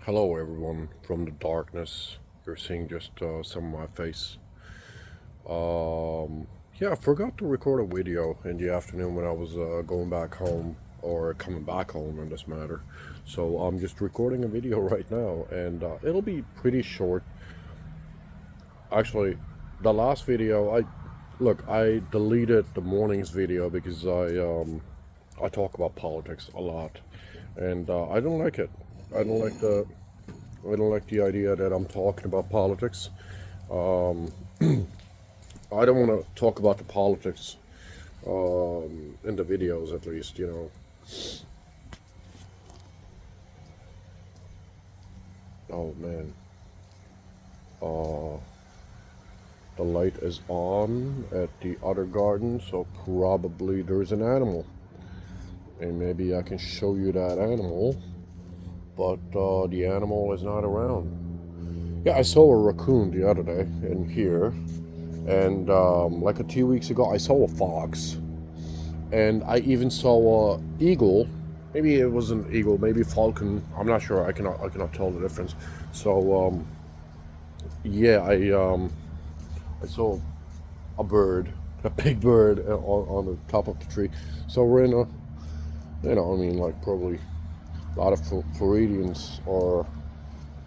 Hello everyone from the darkness. You're seeing just some of my face. Yeah, I forgot to record a video in the afternoon when I was going back home or coming back home in this matter. So I'm just recording a video right now and it'll be pretty short. Actually, the last video, I deleted the morning's video because I talk about politics a lot and I don't like it. I don't like the I don't like the idea that I'm talking about politics. Um, I don't want to talk about the politics in the videos, at least, you know. Oh man, uh, the light is on at the other garden, so probably there's an animal, and maybe I can show you that animal, but the animal is not around. Yeah, I saw a raccoon the other day in here, and like 2 weeks ago, I saw a fox. And I even saw a eagle. Maybe it was an eagle, maybe falcon. I'm not sure. I cannot tell the difference. So yeah, I saw a bird, a big bird on the top of the tree. So we're in a, I mean, like probably a lot of Floridians are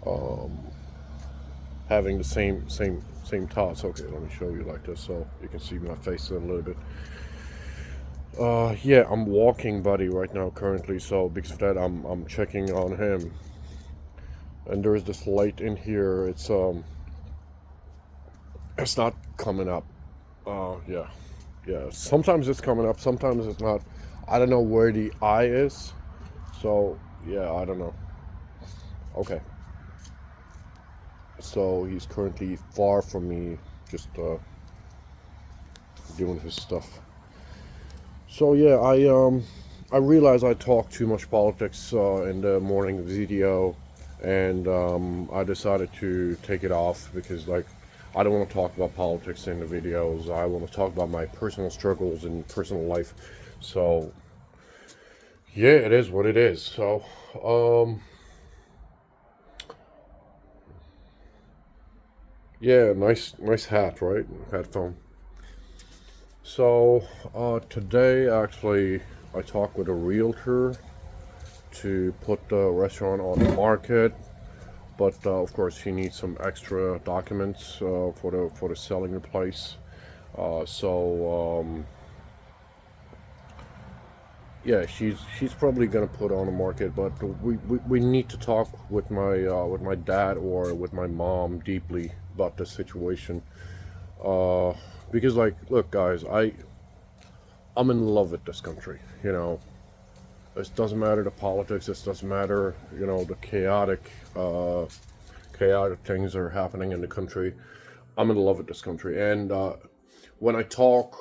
um, having the same thoughts. Okay, let me show you like this so you can see my face a little bit. Yeah, I'm walking buddy right now currently, so because of that I'm checking on him. And there's this light in here. It's not coming up. Yeah. Yeah. Sometimes it's coming up, sometimes it's not. I don't know where the eye is. So, yeah, I don't know. Okay. So he's currently far from me, just doing his stuff. So yeah, I realize I talk too much politics in the morning video, and I decided to take it off because like I don't want to talk about politics in the videos. I want to talk about my personal struggles and personal life. So yeah, it is what it is. So yeah, nice hat, right? Headphone. So today actually I talked with a realtor to put the restaurant on the market, but of course he needs some extra documents for the selling the place. So yeah, she's probably gonna put on the market, but we need to talk with my dad or with my mom deeply about the situation. Uh, because like, look, guys, I'm in love with this country. You know, it doesn't matter the politics. It doesn't matter, the chaotic things that are happening in the country. I'm in love with this country, and when I talk,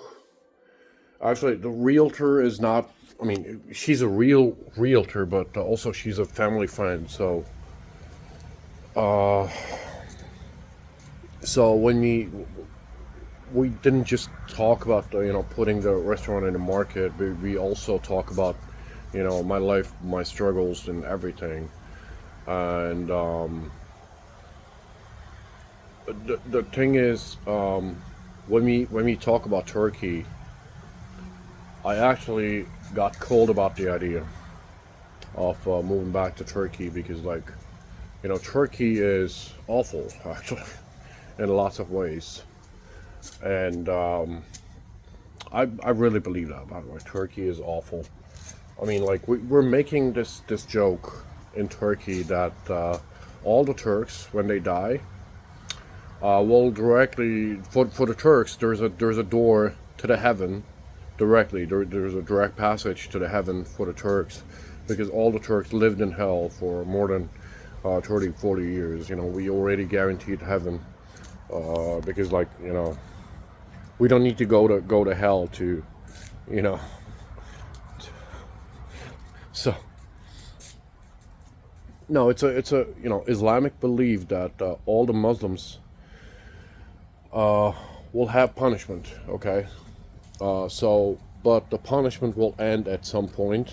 actually, the realtor is not. I mean, she's a real realtor, but also she's a family friend. Uh, so when we didn't just talk about putting the restaurant in the market, but we also talk about my life, my struggles, and everything. And the thing is, when we talk about Turkey, I actually got cold about the idea of moving back to Turkey because, like, Turkey is awful actually in lots of ways, and I really believe that. By the way, Turkey is awful. I mean, like we're making this joke in Turkey that all the Turks, when they die, will directly for the Turks. There's a door to the heaven directly. There's a direct passage to the heaven for the Turks, because all the Turks lived in hell for more than 30, 40 years. We already guaranteed heaven because, like, we don't need to go to hell to, you know. So no, it's a Islamic belief that all the Muslims uh, will have punishment. Okay, but the punishment will end at some point,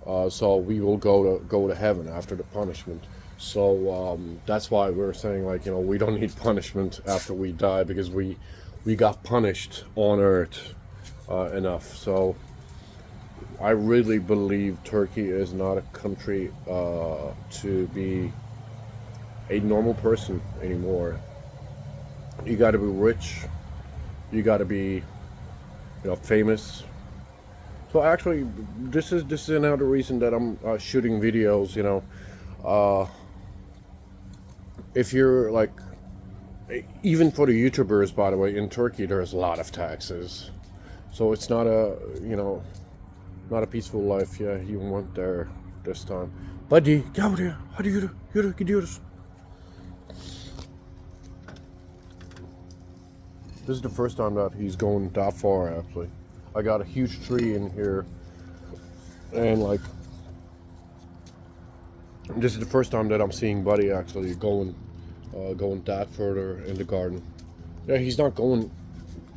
So we will go to heaven after the punishment. So that's why we're saying, like, we don't need punishment after we die, because we got punished on earth enough. So I really believe Turkey is not a country to be a normal person anymore. You got to be rich. You got to be, famous. So actually, this is another reason that I'm shooting videos. If you're like, even for the YouTubers, by the way, in Turkey there's a lot of taxes, so it's not not a peaceful life. Yeah, he went there this time. Buddy, gel buraya. Hadi yürü, yürü gidiyoruz. This is the first time that he's going that far, actually. I got a huge tree in here, and like, this is the first time that I'm seeing Buddy actually going that further in the garden. Yeah, he's not going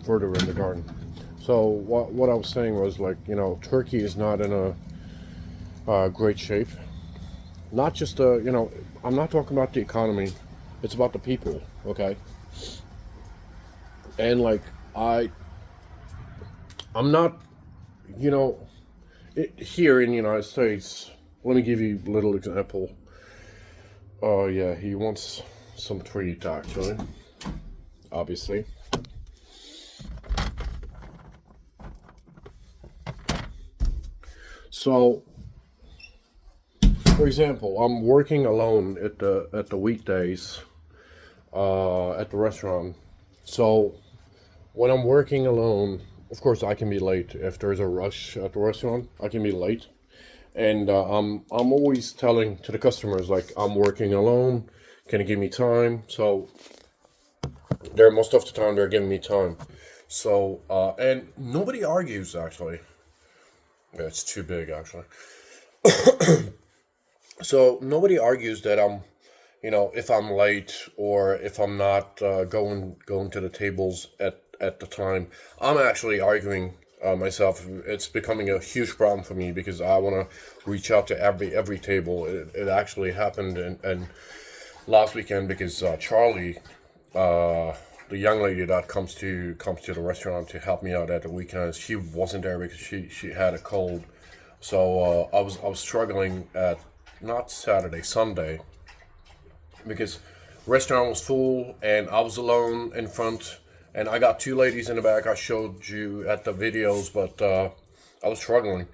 further in the garden. So what I was saying was, like, Turkey is not in a great shape. Not just I'm not talking about the economy. It's about the people, okay? And like, I'm not, here in the United States. Let me give you a little example. Oh yeah, he wants some treat, actually. Obviously. So, for example, I'm working alone at the weekdays at the restaurant. So when I'm working alone, of course I can be late. If there's a rush at the restaurant, I can be late. And I'm always telling to the customers, like, I'm working alone. Can you give me time? So most of the time they're giving me time. So and nobody argues, actually. Yeah, it's too big, actually. So nobody argues that I'm, if I'm late, or if I'm not going to the tables at the time. I'm actually arguing myself. It's becoming a huge problem for me, because I want to reach out to every table. It actually happened and last weekend, because Charlie, the young lady that comes to the restaurant to help me out at the weekends, she wasn't there because she had a cold. So I was struggling at, not Saturday, Sunday, because restaurant was full and I was alone in front, and I got two ladies in the back. I showed you at the videos, but I was struggling.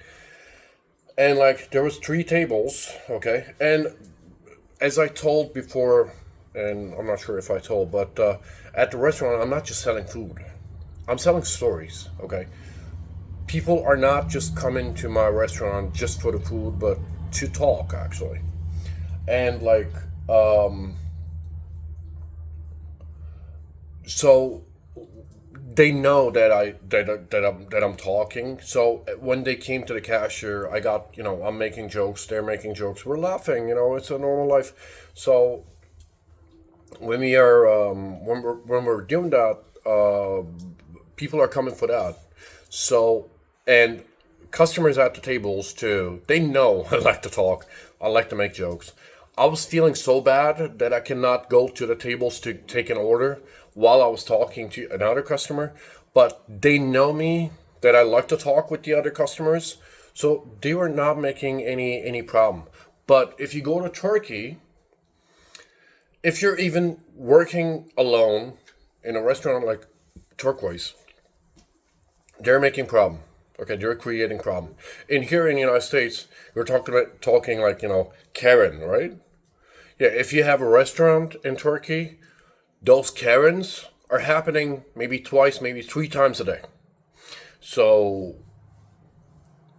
And like, there was three tables, okay, and as I told before, and I'm not sure if I told, but at the restaurant, I'm not just selling food. I'm selling stories, okay? People are not just coming to my restaurant just for the food, but to talk, actually. And like, so they know that I'm talking. So when they came to the cashier, I got, I'm making jokes, they're making jokes, we're laughing. It's a normal life. So when we are when we're doing that, people are coming for that. So, and customers at the tables too, they know I like to talk, I like to make jokes. I was feeling so bad that I cannot go to the tables to take an order while I was talking to another customer, but they know me, that I like to talk with the other customers, so they were not making any problem. But if you go to Turkey, if you're even working alone in a restaurant like Turquoise, they're making problem. Okay, they're creating problem. And here in the United States, we're talking like, Karen, right? Yeah, if you have a restaurant in Turkey, those Karens are happening maybe twice, maybe three times a day. So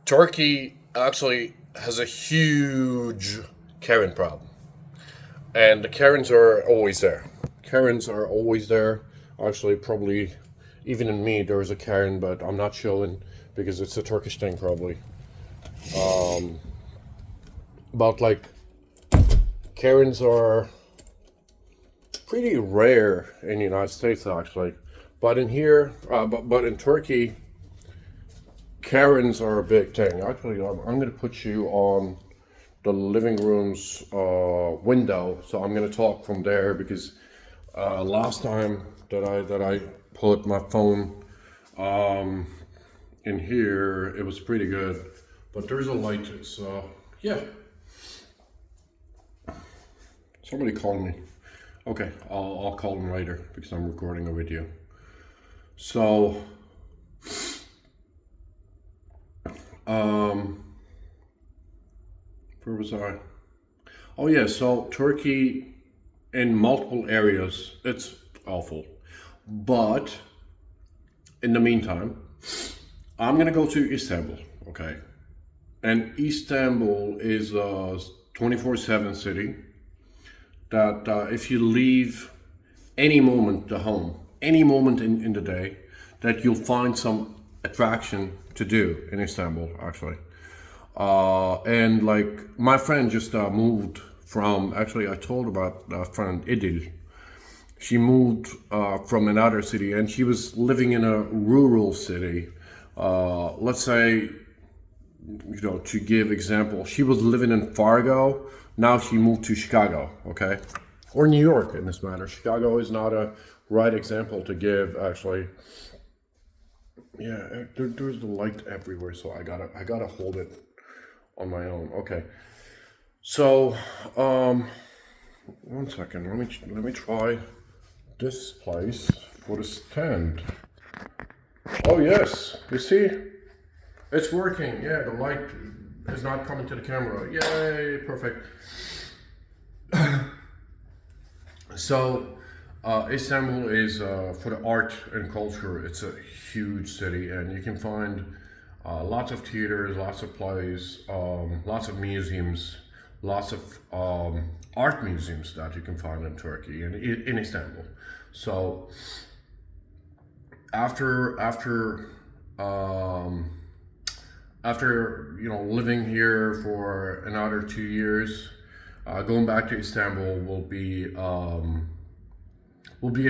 Turkey actually has a huge Karen problem. And the Karens are always there. Karens are always there. Actually, probably even in me, there is a Karen, but I'm not showing because it's a Turkish thing, probably. But like, Karens are pretty rare in the United States, actually. But in here, but in Turkey, Karens are a big thing. Actually, I'm going to put you on the living room's window, so I'm going to talk from there because last time that I put my phone in here, it was pretty good, but there's a light, so yeah. Somebody called me. Okay, I'll call them later because I'm recording a video. So, where was I? Oh yeah, so Turkey in multiple areas, it's awful. But in the meantime, I'm gonna go to Istanbul, okay? And Istanbul is a 24/7 city that if you leave any moment the home, any moment in the day, that you'll find some attraction to do in Istanbul, actually. And like my friend just moved from, actually I told about a friend, Idil. She moved from another city and she was living in a rural city. Let's say, you know, to give example, she was living in Fargo. Now she moved to Chicago, okay? Or New York in this matter. Chicago is not a right example to give, actually. Yeah, there's the light everywhere, so I gotta hold it on my own. Okay. So, one second. Let me try this place for the stand. Oh yes, you see, it's working. Yeah, the light is not coming to the camera. Yay, perfect. So, Istanbul is for the art and culture. It's a huge city, and you can find lots of theaters, lots of plays, lots of museums, lots of art museums that you can find in Turkey and in Istanbul. So, after you know living here for another 2 years, going back to Istanbul will be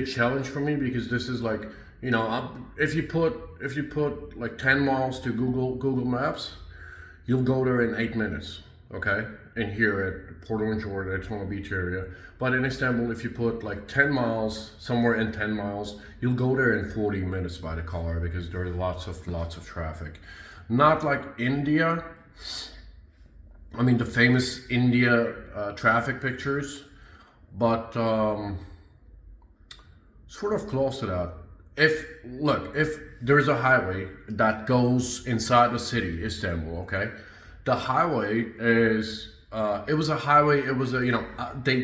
a challenge for me because this is like, you know, if you put like 10 miles to Google Maps, you'll go there in 8 minutes, okay? And here at Port Orange or the Daytona Beach area. But in Istanbul, if you put like 10 miles, somewhere in 10 miles, you'll go there in 40 minutes by the car because there's lots of traffic. Not like India. I mean, the famous India traffic pictures, but sort of close to that. If there's a highway that goes inside the city, Istanbul, okay? The highway is, it was a highway, it was a, you know, they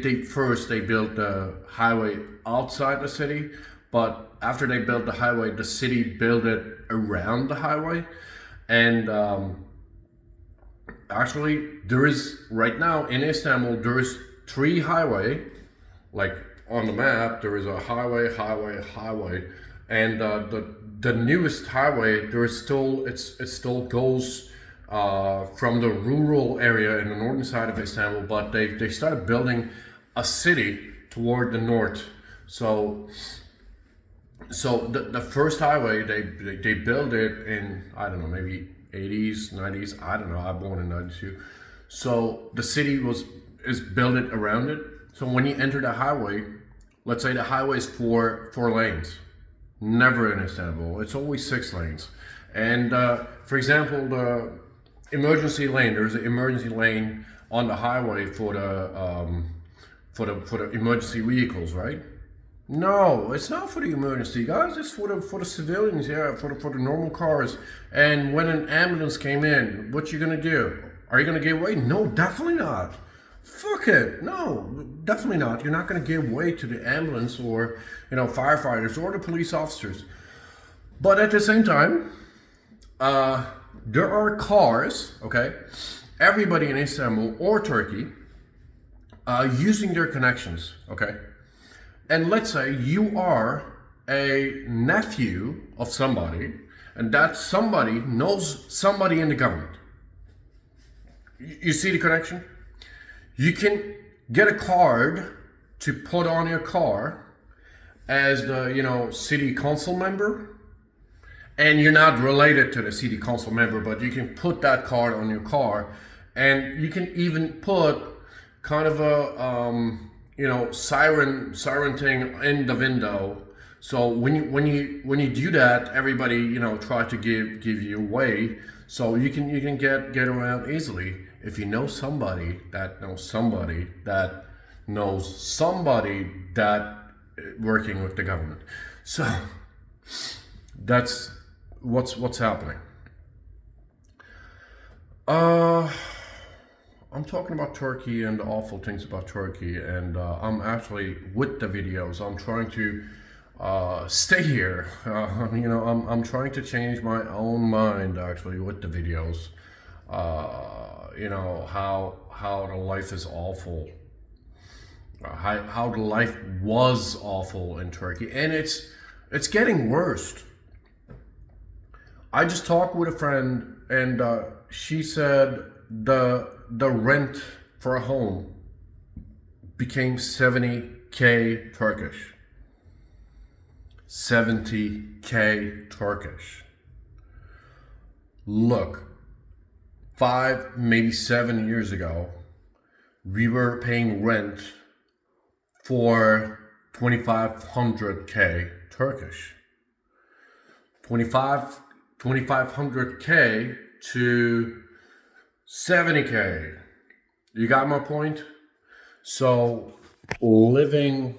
built the highway outside the city, but after they built the highway, the city built it around the highway. And actually, there is, right now in Istanbul, there is 3 highway, like on the map, there is a highway, and the newest highway, there is still, it still goes from the rural area in the northern side of Istanbul, but they started building a city toward the north. So the first highway, they built it in, I don't know, maybe 80s, 90s, I don't know, I was born in 92. So the city is built it around it. So when you enter the highway, let's say the highway is four lanes. Never in Istanbul, it's always 6 lanes. And for example, the emergency lane, there's an emergency lane on the highway for the emergency vehicles, right? No, it's not for the emergency guys. It's for the civilians, yeah, for the normal cars. And when an ambulance came in, what you gonna do? Are you gonna give way? No, definitely not. Fuck it, no, definitely not. You're not gonna give way to the ambulance or, you know, firefighters or the police officers. But at the same time, there are cars, okay? Everybody in Istanbul or Turkey using their connections, okay? And let's say you are a nephew of somebody, and that somebody knows somebody in the government. You see the connection? You can get a card to put on your car as the, you know, city council member, and you're not related to the city council member, but you can put that card on your car, and you can even put kind of a siren thing in the window. So when you do that, everybody try to give you away, so you can get around easily if you know somebody that knows somebody that knows somebody that working with the government. So that's what's happening. I'm talking about Turkey and the awful things about Turkey, and I'm actually with the videos. I'm trying to stay here. I'm trying to change my own mind actually with the videos. How the life is awful. How the life was awful in Turkey, and it's getting worse. I just talked with a friend, and she said the rent for a home became 70K Turkish. 70K Turkish. Look, 5, maybe 7 years ago, we were paying rent for 2,500K Turkish. 2,500K to 70K. You got my point? So living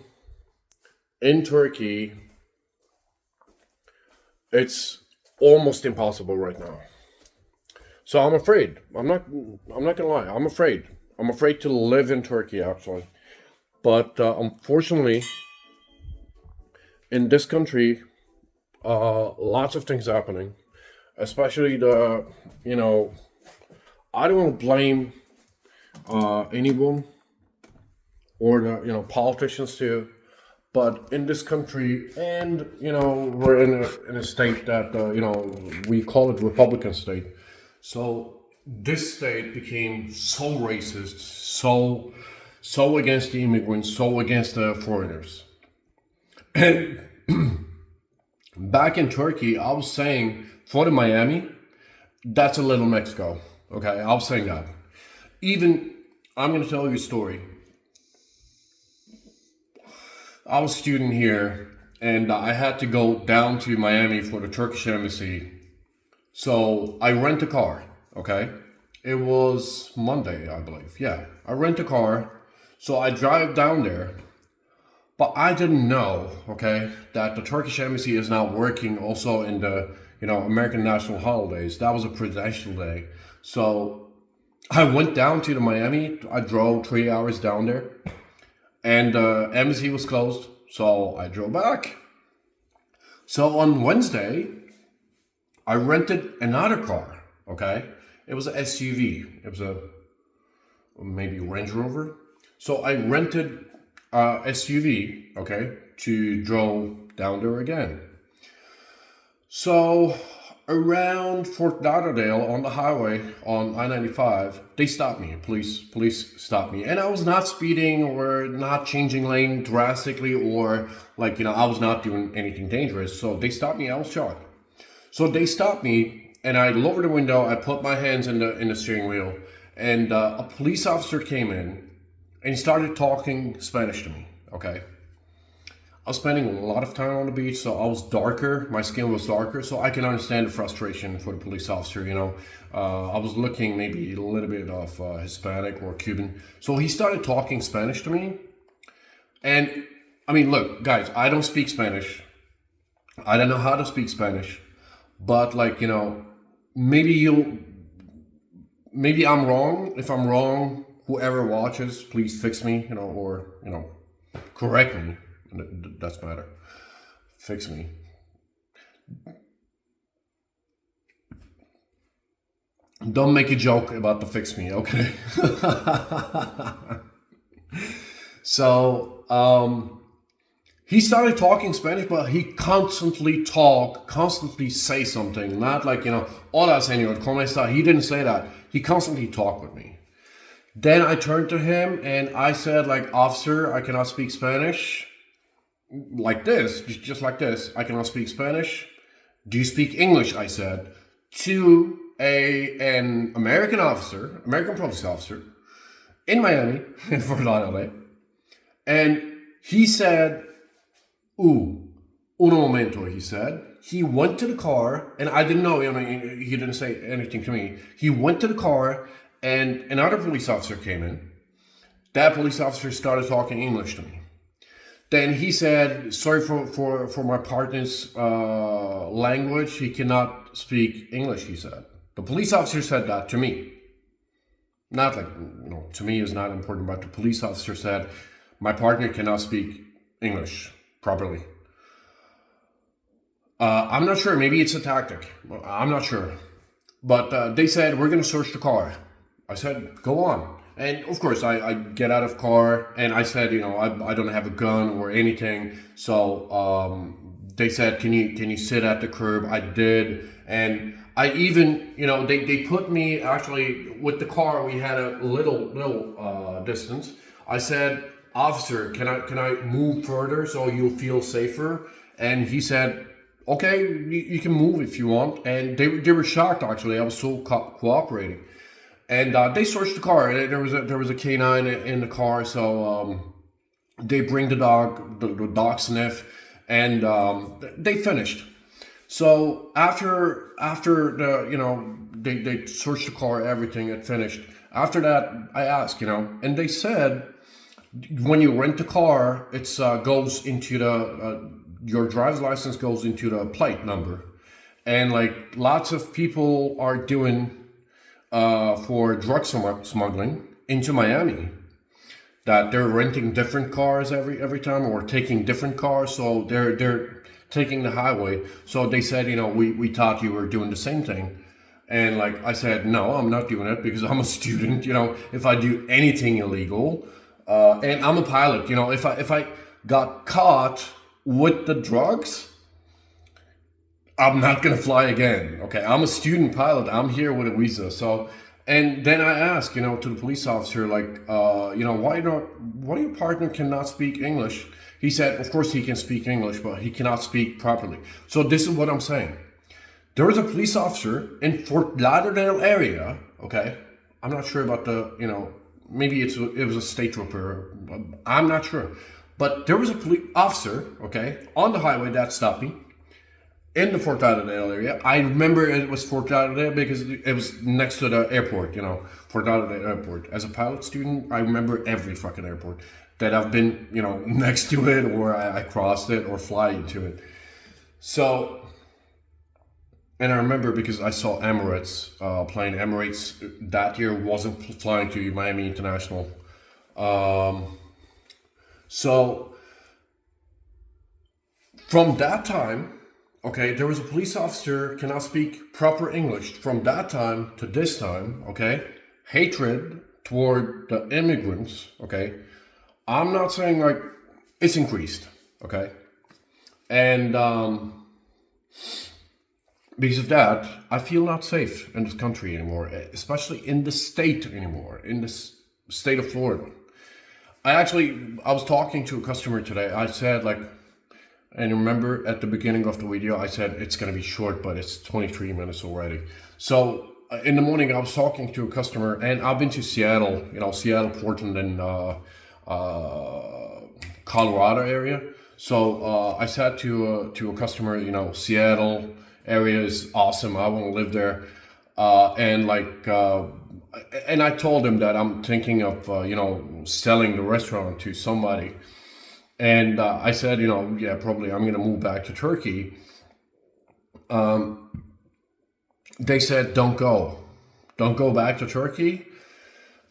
in Turkey, it's almost impossible right now. So I'm afraid. I'm not gonna lie. I'm afraid. I'm afraid to live in Turkey actually. But unfortunately, in this country, lots of things happening. Especially I don't want to blame anyone or the politicians too, but in this country, and we're in a state that we call it Republican state. So this state became so racist, so against the immigrants, so against the foreigners. And back in Turkey, I was saying for the Miami, that's a little Mexico. Okay, I was saying that. Even, I'm going to tell you a story. I was a student here, and I had to go down to Miami for the Turkish embassy. So I rent a car, okay? It was Monday, I believe. Yeah, I rent a car. So I drive down there. But I didn't know, okay, that the Turkish embassy is now working also in the, American national holidays. That was a presidential day. So I went down to the Miami. I drove 3 hours down there, and the embassy was closed. So I drove back. So on Wednesday, I rented another car, okay? It was an SUV. It was maybe Range Rover. So I rented SUV, okay, to drove down there again. So around Fort Lauderdale on the highway on I-95, they stopped me. Police stopped me, and I was not speeding or not changing lane drastically, or I was not doing anything dangerous. So they stopped me. I was shocked. So they stopped me, and I lowered the window. I put my hands in the steering wheel, and a police officer came in. And he started talking Spanish to me, okay? I was spending a lot of time on the beach, so I was darker. My skin was darker, so I can understand the frustration for the police officer, I was looking maybe a little bit of Hispanic or Cuban. So he started talking Spanish to me. And, look, guys, I don't speak Spanish. I don't know how to speak Spanish. But, maybe I'm wrong. If I'm wrong, whoever watches, please fix me, or correct me. That's better. Fix me. Don't make a joke about the fix me, okay? So, he started talking Spanish, but he constantly say something. Not hola señor, ¿cómo está? He didn't say that. He constantly talked with me. Then I turned to him and I said, officer, I cannot speak Spanish. Like this, just like this. I cannot speak Spanish. do you speak English? I said to an American police officer in Miami, in Fort Lauderdale, and he said, "Ooh, uno momento," he said. He went to the car, and I didn't know, I mean, he didn't say anything to me. He went to the car, and another police officer came in. That police officer started talking English to me. Then he said, sorry for my partner's language. He cannot speak English, he said. The police officer said that to me. Not like, to me is not important, but the police officer said, my partner cannot speak English properly. I'm not sure. Maybe it's a tactic. I'm not sure. But they said, we're going to search the car. I said, go on. And of course, I get out of car and I said, I don't have a gun or anything. So they said, can you sit at the curb? I did. And I even, they put me actually with the car. We had a little distance. I said, officer, can I move further so you'll feel safer? And he said, okay, you can move if you want. And they were shocked, actually. I was so cooperating. And they searched the car. There was a canine in the car, so they bring the dog sniff, and they finished. So after they searched the car, everything had finished. After that, I asked, and they said, when you rent the car, it's goes into the your driver's license goes into the plate number, and like lots of people are doing. For drug smuggling into Miami, that they're renting different cars every time or taking different cars, so they're taking the highway. So they said, we thought you were doing the same thing, and like I said, no, I'm not doing it because I'm a student. If I do anything illegal, and I'm a pilot, if I got caught with the drugs, I'm not gonna fly again. Okay, I'm a student pilot. I'm here with a visa. So, and then I asked, to the police officer, like, why your partner cannot speak English? He said, of course he can speak English, but he cannot speak properly. So this is what I'm saying. There was a police officer in Fort Lauderdale area. Okay, I'm not sure about maybe it was a state trooper. I'm not sure, but there was a police officer, okay, on the highway that stopped me. In the Fort Lauderdale area. I remember it was Fort Lauderdale because it was next to the airport, Fort Lauderdale airport. As a pilot student, I remember every fucking airport that I've been, next to it, or I crossed it or fly into it. So, and I remember because I saw Emirates, playing Emirates that year wasn't flying to Miami International. So, from that time, okay, there was a police officer cannot speak proper English. From that time to this time, okay, hatred toward the immigrants, okay, I'm not saying like it's increased, okay, and because of that, I feel not safe in this country anymore, especially in the state anymore, in this state of Florida. I was talking to a customer today. I said like, and remember at the beginning of the video, I said it's going to be short, but it's 23 minutes already. So in the morning, I was talking to a customer, and I've been to Seattle, Seattle, Portland, and Colorado area. So I said to a customer, Seattle area is awesome. I want to live there. And I told him that I'm thinking of, selling the restaurant to somebody. And I said, yeah, probably I'm going to move back to Turkey. They said, don't go back to Turkey.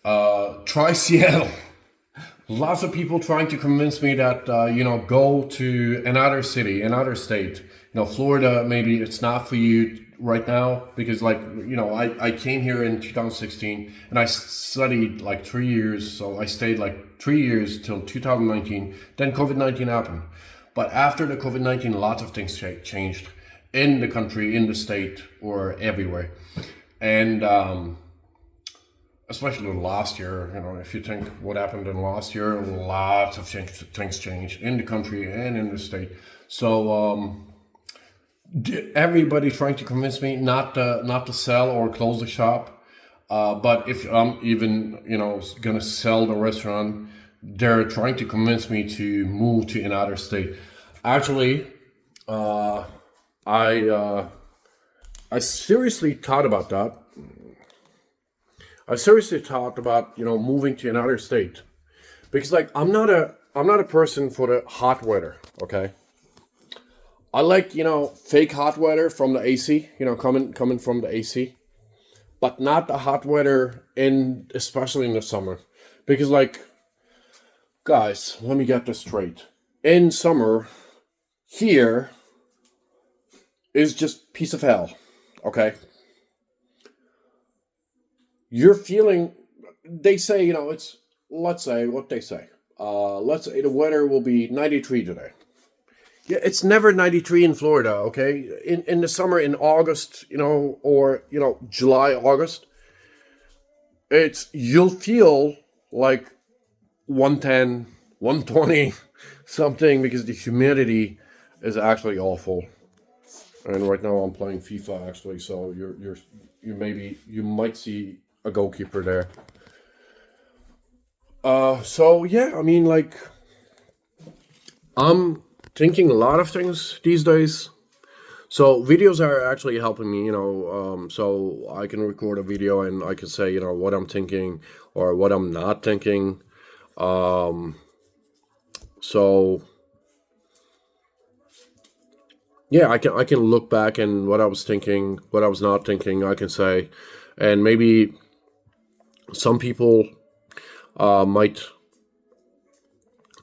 Try Seattle. Lots of people trying to convince me that, go to another city, another state. Florida, maybe it's not for you right now because I came here in 2016 and I studied like 3 years. So I stayed like 3 years till 2019. Then COVID-19 happened. But after the COVID-19, lots of things changed in the country, in the state, or everywhere. And especially last year, if you think what happened in last year, lots of things changed in the country and in the state. So everybody trying to convince me not to sell or close the shop. But if I'm even gonna sell the restaurant, they're trying to convince me to move to another state. Actually, I I seriously thought about that. I seriously thought about moving to another state because like I'm not a person for the hot weather. Okay, I like fake hot weather from the AC. Coming from the AC, but not the hot weather in especially in the summer because like guys, let me get this straight. In summer here is just piece of hell. Okay, you're feeling. They say it's let's say what they say. Let's say the weather will be 93 today. Yeah, it's never 93 in Florida, okay? In the summer, in August, or, July, August, you'll feel like 110, 120 something because the humidity is actually awful. And right now I'm playing FIFA actually, so you might see a goalkeeper there. So yeah, I mean like I'm thinking a lot of things these days. So videos are actually helping me, so I can record a video and I can say, what I'm thinking or what I'm not thinking. So yeah, I can look back and what I was thinking, what I was not thinking, I can say, and maybe some people might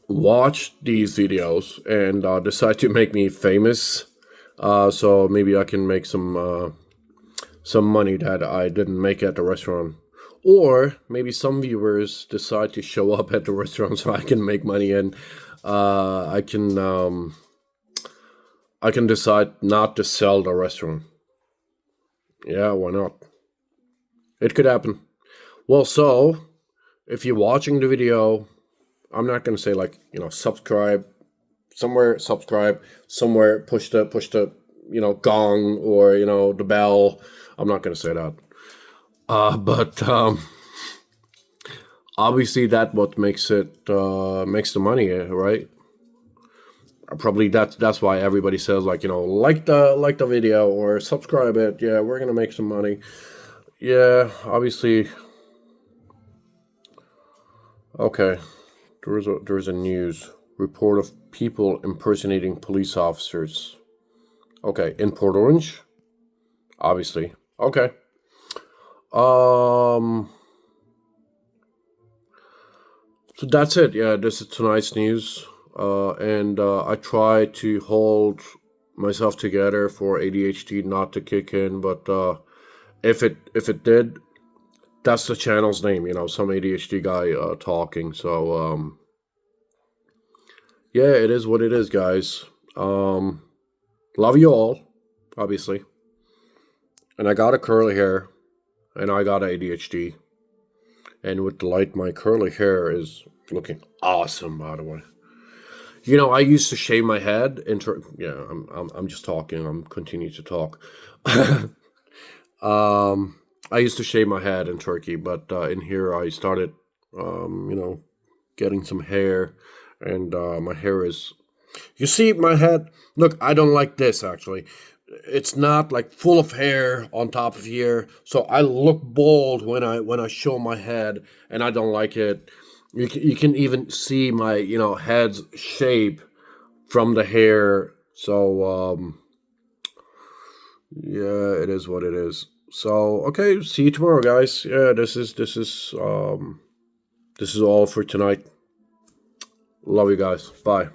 watch these videos and decide to make me famous. So maybe I can make some money that I didn't make at the restaurant. Or maybe some viewers decide to show up at the restaurant so I can make money and I can decide not to sell the restaurant. Yeah, why not? It could happen. Well, so if you're watching the video, I'm not gonna say like subscribe somewhere push the gong or the bell. I'm not gonna say that. But obviously that what makes the money, right? Probably that's why everybody says like like the video or subscribe it. Yeah, we're gonna make some money. Yeah, obviously. Okay, there's a news report of people impersonating police officers. Okay, in Port Orange, obviously. Okay. So that's it. Yeah, this is tonight's news. And I try to hold myself together for ADHD not to kick in, but if it did, that's the channel's name. Some ADHD guy talking. So yeah, it is what it is, guys. Love you all, obviously. And I got a curly hair, and I got ADHD. And with the light, my curly hair is looking awesome, by the way. I used to shave my head. Yeah, I'm just talking. I'm continuing to talk. I used to shave my head in Turkey, but in here I started, getting some hair, and my hair is. You see my head? Look, I don't like this actually. It's not like full of hair on top of here, so I look bald when I show my head, and I don't like it. You can even see my head's shape from the hair. So yeah, it is what it is. So okay, see you tomorrow, guys. Yeah, this is all for tonight. Love you guys. Bye.